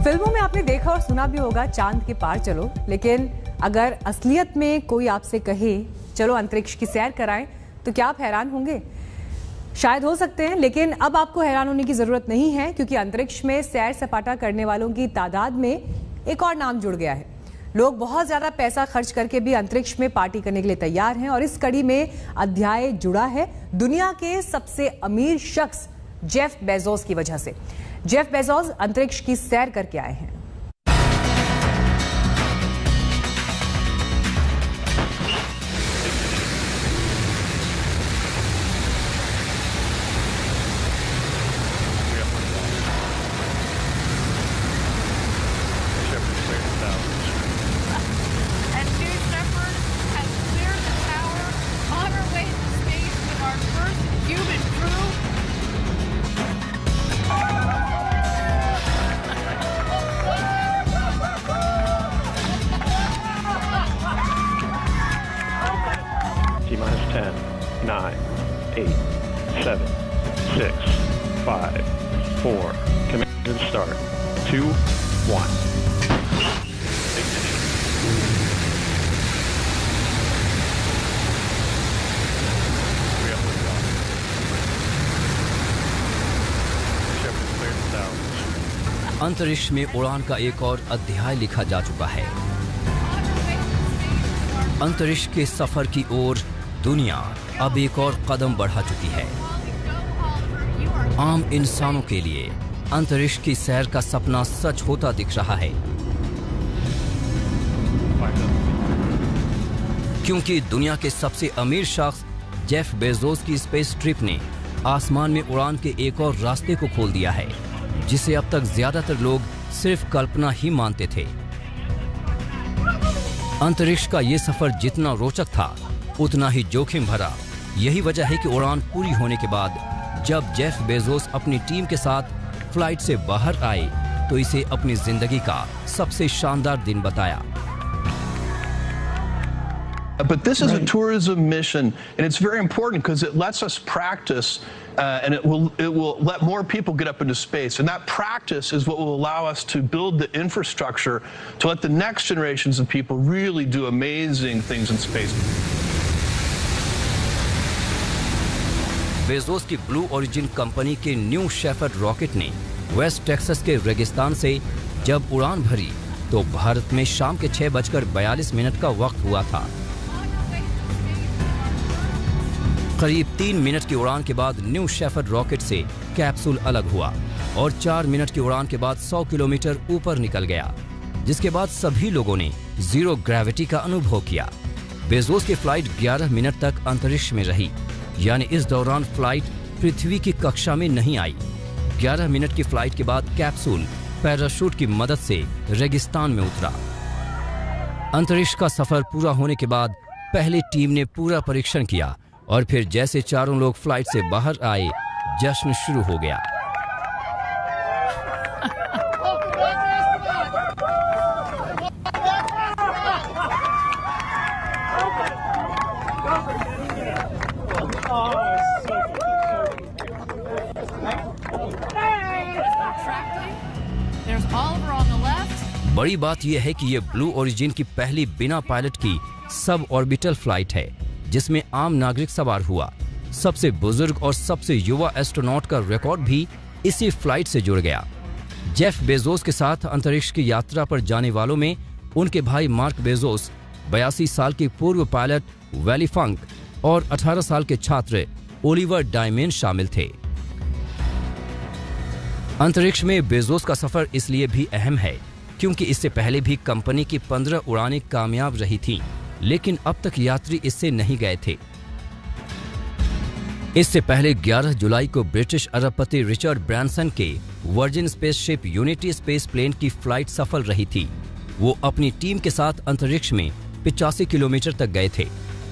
फिल्मों में आपने देखा और सुना भी होगा चांद के पार चलो, लेकिन अगर असलियत में कोई आपसे कहे चलो अंतरिक्ष की सैर कराएं तो क्या आप हैरान होंगे? शायद हो सकते हैं, लेकिन अब आपको हैरान होने की जरूरत नहीं है, क्योंकि अंतरिक्ष में सैर सपाटा करने वालों की तादाद में एक और नाम जुड़ गया है। लोग बहुत ज्यादा पैसा खर्च करके भी अंतरिक्ष में पार्टी करने के लिए तैयार हैं और इस कड़ी में अध्याय जुड़ा है दुनिया के सबसे अमीर शख्स जेफ बेजोस की वजह से। जेफ बेजोस अंतरिक्ष की सैर करके आए हैं। T-minus 10, 9, 8, 7, 6, 5, 4, command and start, 2, 1. अंतरिक्ष में उड़ान का एक और अध्याय लिखा जा चुका है। अंतरिक्ष के सफर की ओर दुनिया अब एक और कदम बढ़ा चुकी है। आम इंसानों के लिए अंतरिक्ष की सैर का सपना सच होता दिख रहा है, क्योंकि दुनिया के सबसे अमीर शख्स जेफ बेजोस की स्पेस ट्रिप ने आसमान में उड़ान के एक और रास्ते को खोल दिया है, जिसे अब तक ज्यादातर लोग सिर्फ कल्पना ही मानते थे। अंतरिक्ष का ये सफर जितना रोचक था उतना ही जोखिम भरा। यही वजह है कि उड़ान पूरी होने के बाद जब जेफ बेजोस अपनी टीम के साथ फ्लाइट से बाहर आए तो इसे अपनी जिंदगी का सबसे शानदार दिन बताया। But this is a tourism mission, and it's very important because it lets us practice, and it will let more people get up into space. And that practice is what will allow us to build the infrastructure to let the next generations of people really do amazing things in space. Bezos की blue origin company के new shepherd rocket ने West Texas के रेगिस्तान से जब उड़ान भरी तो भारत में शाम के 6:42 का वक्त हुआ था। करीब 3 मिनट की उड़ान के बाद न्यू शेफर्ड रॉकेट से कैप्सूल अलग हुआ और 4 मिनट की उड़ान के बाद 100 किलोमीटर ऊपर निकल गया, जिसके बाद सभी लोगों ने जीरो ग्रेविटी का अनुभव किया। बेजोस की फ्लाइट 11 मिनट तक अंतरिक्ष में रही, यानी इस दौरान फ्लाइट पृथ्वी की कक्षा में नहीं आई। 11 मिनट की फ्लाइट के बाद कैप्सूल पैराशूट की मदद से रेगिस्तान में उतरा। अंतरिक्ष का सफर पूरा होने के बाद पहले टीम ने पूरा परीक्षण किया और फिर जैसे चारों लोग फ्लाइट से बाहर आए, जश्न शुरू हो गया। बड़ी बात यह है कि यह ब्लू ओरिजिन की पहली बिना पायलट की सब ऑर्बिटल फ्लाइट है, जिसमें आम नागरिक सवार हुआ। सबसे बुजुर्ग और सबसे युवा एस्ट्रोनॉट का रिकॉर्ड भी इसी फ्लाइट से जुड़ गया। जेफ बेजोस के साथ अंतरिक्ष की यात्रा पर जाने वालों में उनके भाई मार्क बेजोस, 82 साल के पूर्व पायलट वैली फंक और 18 साल के छात्र ओलिवर डायमेन शामिल थे। अंतरिक्ष में बेजोस का सफर इसलिए भी अहम है क्योंकि इससे पहले भी कंपनी की 15 उड़ानें कामयाब रही थीं, लेकिन अब तक यात्री इससे नहीं गए थे। इससे पहले 11 जुलाई को ब्रिटिश अरबपति रिचर्ड ब्रैंसन के Virgin spaceship Unity space plane की फ्लाइट सफल रही थी। वो अपनी टीम के साथ अंतरिक्ष में 85 किलोमीटर तक गए थे,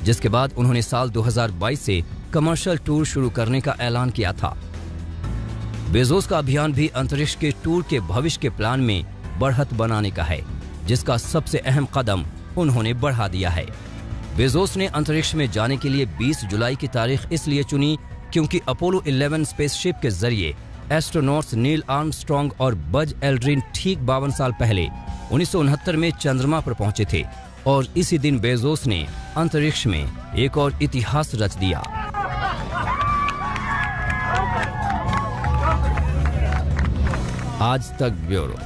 जिसके बाद उन्होंने साल 2022 से कमर्शियल टूर शुरू करने का ऐलान किया था। बेजोस का अभियान भी अंतरिक्ष के टूर के भविष्य के प्लान में बढ़त बनाने का है, जिसका सबसे अहम कदम उन्होंने बढ़ा दिया है। बेजोस ने अंतरिक्ष में जाने के लिए 20 जुलाई की तारीख इसलिए चुनी क्योंकि अपोलो 11 स्पेसशिप के जरिए एस्ट्रोनॉट्स नील आर्मस्ट्रॉन्ग और बज एल्ड्रिन ठीक 52 साल पहले 1969 में चंद्रमा पर पहुंचे थे और इसी दिन बेजोस ने अंतरिक्ष में एक और इतिहास रच दिया। आज तक ब्यूरो।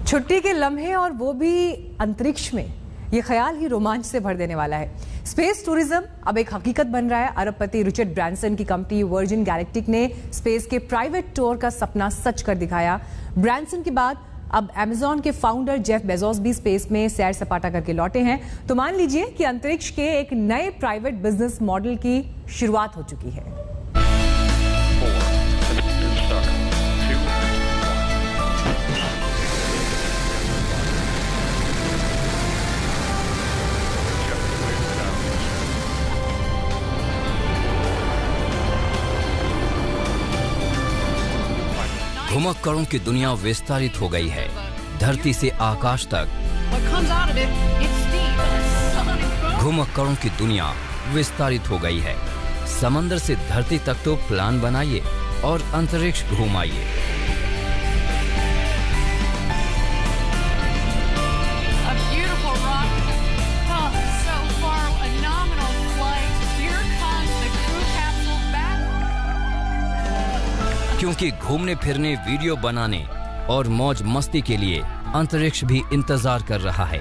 छुट्टी के लम्हे और वो भी अंतरिक्ष में, ये ख्याल ही रोमांच से भर देने वाला है। स्पेस टूरिज्म अब एक हकीकत बन रहा है। अरबपति रिचर्ड ब्रांसन की कंपनी वर्जिन गैलेक्टिक ने स्पेस के प्राइवेट टूर का सपना सच कर दिखाया। ब्रांसन के बाद अब अमेज़न के फाउंडर जेफ बेजोस भी स्पेस में सैर सपाटा करके लौटे हैं। तो मान लीजिए कि अंतरिक्ष के एक नए प्राइवेट बिजनेस मॉडल की शुरुआत हो चुकी है। घुमक्कड़ों की दुनिया विस्तारित हो गई है, धरती से आकाश तक। घुमक्कड़ों की दुनिया विस्तारित हो गई है, समंदर से धरती तक तो प्लान बनाइए और अंतरिक्ष घुमाइए। क्योंकि घूमने फिरने, वीडियो बनाने और मौज मस्ती के लिए अंतरिक्ष भी इंतजार कर रहा है।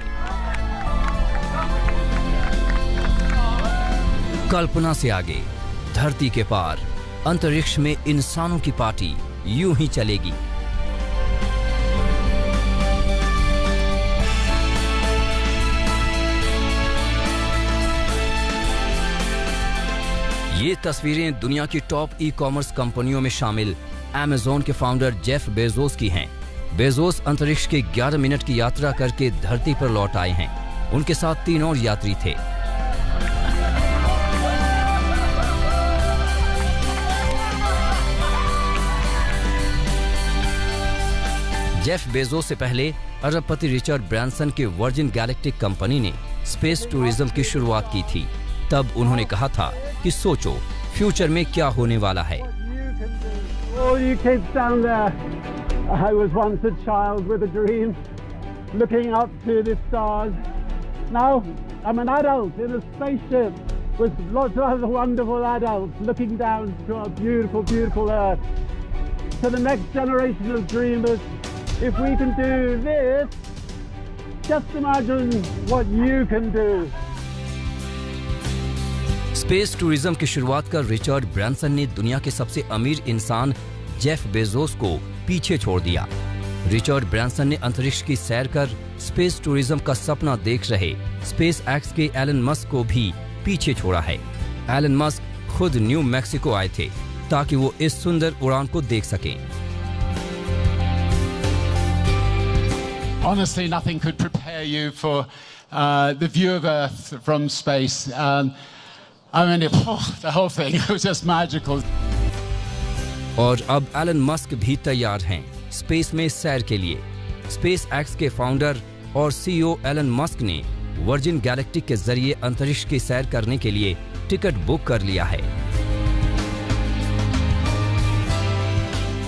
कल्पना से आगे, धरती के पार, अंतरिक्ष में इंसानों की पार्टी यूं ही चलेगी। ये तस्वीरें दुनिया की टॉप ई-कॉमर्स कंपनियों में शामिल अमेज़न के फाउंडर जेफ बेजोस की हैं। बेजोस अंतरिक्ष के 11 मिनट की यात्रा करके धरती पर लौट आए हैं। उनके साथ 3 और यात्री थे। जेफ बेजोस से पहले अरबपति रिचर्ड ब्रांसन के वर्जिन गैलेक्टिक कंपनी ने स्पेस टूरिज्म की शुरुआत की थी। तब उन्होंने कहा था कि सोचो फ्यूचर में क्या होने वाला है। All you kids down there, I was once a child with a dream, looking up to the stars. Now I'm an adult in a spaceship with lots of other wonderful adults looking down to our beautiful, beautiful Earth. To the next generation of dreamers, if we can do this, just imagine what you can do. Space tourism की शुरुआत कर Richard Branson ने दुनिया के सबसे अमीर इंसान Jeff Bezos को पीछे छोड़ दिया। रिचर्ड ब्रांसन ने अंतरिक्ष की सैर कर स्पेस टूरिज्म का सपना देख रहे स्पेस एक्स के एलन मस्क को भी पीछे छोड़ा है। एलन मस्क खुद न्यू मैक्सिको आए थे ताकि वो इस सुंदर उड़ान को देख सकें। Honestly, nothing could prepare you for the view of Earth from space. I mean, the whole thing was just magical. और अब एलन मस्क भी तैयार हैं स्पेस में सैर के लिए। स्पेस एक्स के फाउंडर और सीईओ एलन मस्क ने वर्जिन गैलेक्टिक के जरिए अंतरिक्ष की सैर करने के लिए टिकट बुक कर लिया है।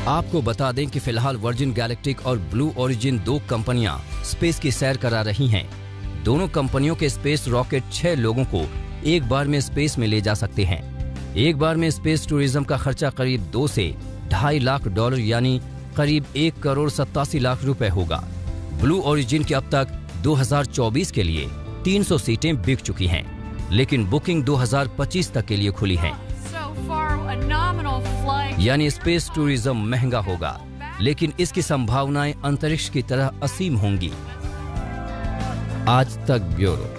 आपको बता दें कि फिलहाल वर्जिन गैलेक्टिक और ब्लू ओरिजिन 2 कंपनियां स्पेस की सैर करा रही हैं। दोनों कंपनियों के स्पेस रॉकेट 6 लोगों को एक बार में स्पेस में ले जा सकते हैं। एक बार में स्पेस टूरिज्म का खर्चा करीब 2 से $2.5 लाख यानी करीब 1 करोड़ 87 लाख रुपए होगा। ब्लू ओरिजिन की अब तक 2024 के लिए 300 सीटें बिक चुकी हैं, लेकिन बुकिंग 2025 तक के लिए खुली है। यानी स्पेस टूरिज्म महंगा होगा, लेकिन इसकी संभावनाएं अंतरिक्ष की तरह असीम होंगी। आज तक ब्यूरो।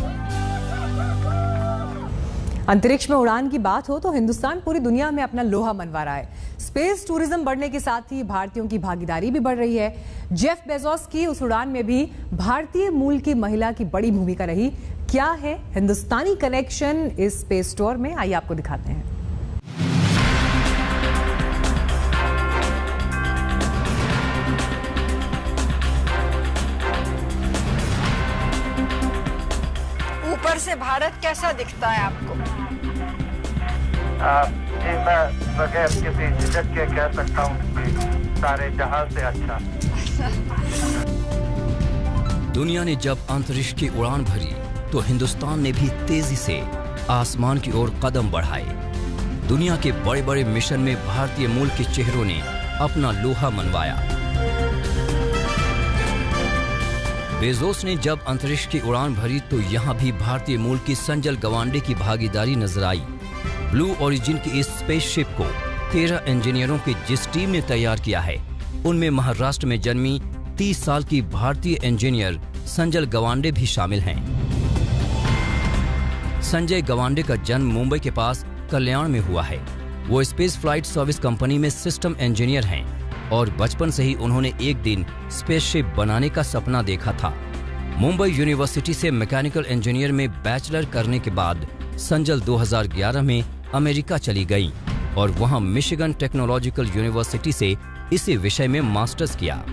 अंतरिक्ष में उड़ान की बात हो तो हिंदुस्तान पूरी दुनिया में अपना लोहा मनवा रहा है। स्पेस टूरिज्म बढ़ने के साथ ही भारतीयों की भागीदारी भी बढ़ रही है। जेफ बेजोस की उस उड़ान में भी भारतीय मूल की महिला की बड़ी भूमिका रही। क्या है हिंदुस्तानी कनेक्शन इस स्पेस टूर में, आइए आपको दिखाते हैं। ऊपर से भारत कैसा दिखता है आपको? जी मैं बगैर किसी झिझक के कह सकता हूँ कि सारे जहां से अच्छा। दुनिया ने जब अंतरिक्ष की उड़ान भरी तो हिंदुस्तान ने भी तेजी से आसमान की ओर कदम बढ़ाए। दुनिया के बड़े बड़े मिशन में भारतीय मूल के चेहरों ने अपना लोहा मनवाया। बेजोस ने जब अंतरिक्ष की उड़ान भरी तो यहाँ भी भारतीय मूल की संजल गवांडे की भागीदारी नजर आई। ब्लू ओरिजिन की इस स्पेसशिप को 13 इंजीनियरों की जिस टीम ने तैयार किया है, उनमें महाराष्ट्र में जन्मी 30 साल की भारतीय इंजीनियर संजल गवांडे भी शामिल हैं। संजय गवांडे का जन्म मुंबई के पास कल्याण में हुआ है। वो स्पेस फ्लाइट सर्विस कंपनी में सिस्टम इंजीनियर हैं और बचपन से ही उन्होंने एक दिन स्पेसशिप बनाने का सपना देखा था। मुंबई यूनिवर्सिटी से मैकेनिकल इंजीनियर में बैचलर करने के बाद संजल 2011 में अमेरिका चली गई और वहां मिशिगन टेक्नोलॉजिकल यूनिवर्सिटी से इसी विषय में मास्टर्स किया।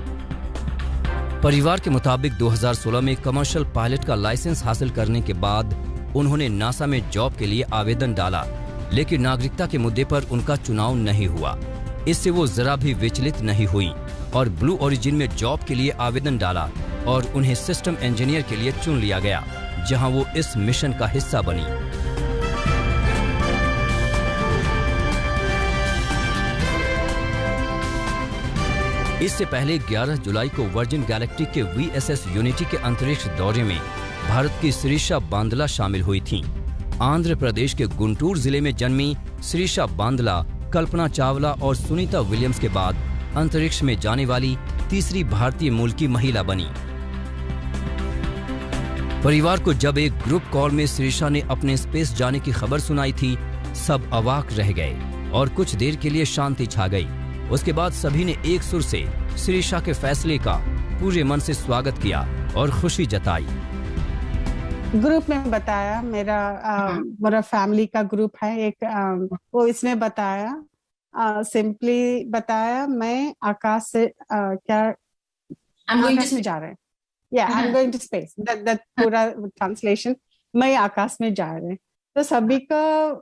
परिवार के मुताबिक 2016 में कमर्शियल पायलट का लाइसेंस हासिल करने के बाद उन्होंने नासा में जॉब के लिए आवेदन डाला, लेकिन नागरिकता के मुद्दे पर उनका चुनाव नहीं हुआ। इससे वो जरा भी विचलित नहीं हुई और ब्लू ओरिजिन में जॉब के लिए आवेदन डाला और उन्हें सिस्टम इंजीनियर के लिए चुन लिया गया, जहां वो इस मिशन का हिस्सा बनी। इससे पहले 11 जुलाई को वर्जिन गैलेक्टिक के VSS यूनिटी के अंतरिक्ष दौरे में भारत की श्रीषा बांदला शामिल हुई थीं। आंध्र प्रदेश के गुंटूर जिले में जन्मी श्रीषा बांदला कल्पना चावला और सुनीता विलियम्स के बाद अंतरिक्ष में जाने वाली तीसरी भारतीय मूल की महिला बनी। परिवार को जब एक ग्रुप कॉल में श्रीषा ने अपने स्पेस जाने की खबर सुनाई थी, सब अवाक रह गए और कुछ देर के लिए शांति छा गई। उसके बाद सभी ने एक सुर से श्रीषा के फैसले का पूरे मन से स्वागत किया और खुशी जताई। ग्रुप में बताया, मेरा फैमिली का ग्रुप है एक, वो इसमें बताया, सिंपली बताया मैं आकाश से आकाश में जा रहे हैं, I am going to space, that पूरा ट्रांसलेशन, मैं आकाश में जा रहे हैं। तो सभी का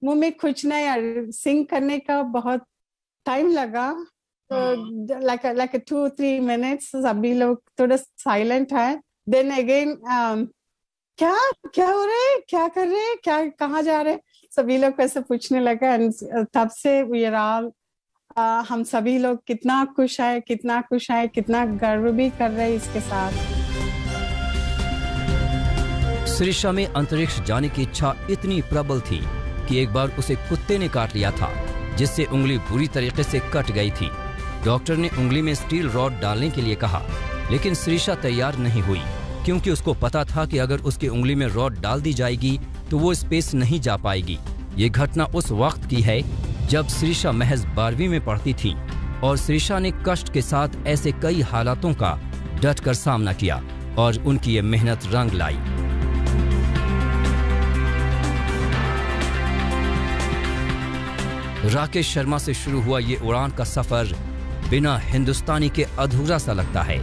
मुंह में कुछ नहीं, सिंग करने का बहुत टाइम लगा, तो लाइक 2-3 मिनट्स सभी लोग थोड़ा साइलेंट है। देन अगेन क्या हो रहा है, क्या कर रहे हैं, क्या कहाँ जा रहे हैं, सभी लोग ऐसे पूछने लगा। तब से वी आर ऑल, हम सभी लोग कितना खुश है, कितना गर्व भी कर रहे हैं इसके साथ। श्रीषा में अंतरिक्ष जाने की इच्छा इतनी प्रबल थी कि एक बार उसे कुत्ते ने काट लिया था, जिससे उंगली बुरी तरीके से कट गई थी। डॉक्टर ने उंगली में स्टील रॉड डालने के लिए कहा, लेकिन श्रीषा तैयार नहीं हुई, क्योंकि उसको पता था कि अगर उसकी उंगली में रॉड डाल दी जाएगी तो वो स्पेस नहीं जा पाएगी। ये घटना उस वक्त की है जब श्रीषा महज 12वीं में पढ़ती थी और श्रीषा ने कष्ट के साथ ऐसे कई हालातों का डट कर सामना किया और उनकी ये मेहनत रंग लाई। राकेश शर्मा से शुरू हुआ ये उड़ान का सफर बिना हिंदुस्तानी के अधूरा सा लगता है,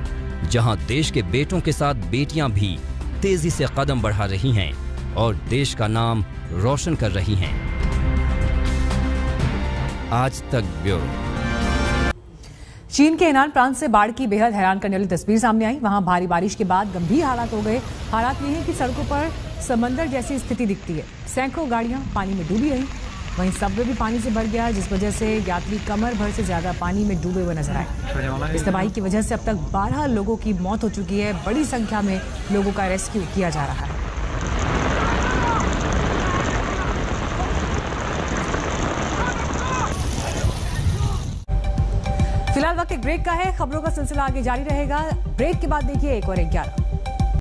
जहां देश के बेटों के साथ बेटियां भी तेजी से कदम बढ़ा रही हैं और देश का नाम रोशन कर रही हैं। आज तक ब्यूरो। चीन के हेनान प्रांत से बाढ़ की बेहद हैरान करने वाली तस्वीर सामने आई। वहां भारी बारिश के बाद गंभीर हालात हो गए। हालात ये हैं कि सड़कों पर समंदर जैसी स्थिति दिखती है। सैकड़ों गाड़ियां पानी में डूबी रहीं। वहीं सबवे भी पानी से भर गया, जिस वजह से यात्री कमर भर से ज्यादा पानी में डूबे हुए नजर आए। इस तबाही की वजह से अब तक 12 लोगों की मौत हो चुकी है। बड़ी संख्या में लोगों का रेस्क्यू किया जा रहा है। फिलहाल वक्त एक ब्रेक का है। खबरों का सिलसिला आगे जारी रहेगा। ब्रेक के बाद देखिए 1 और 11।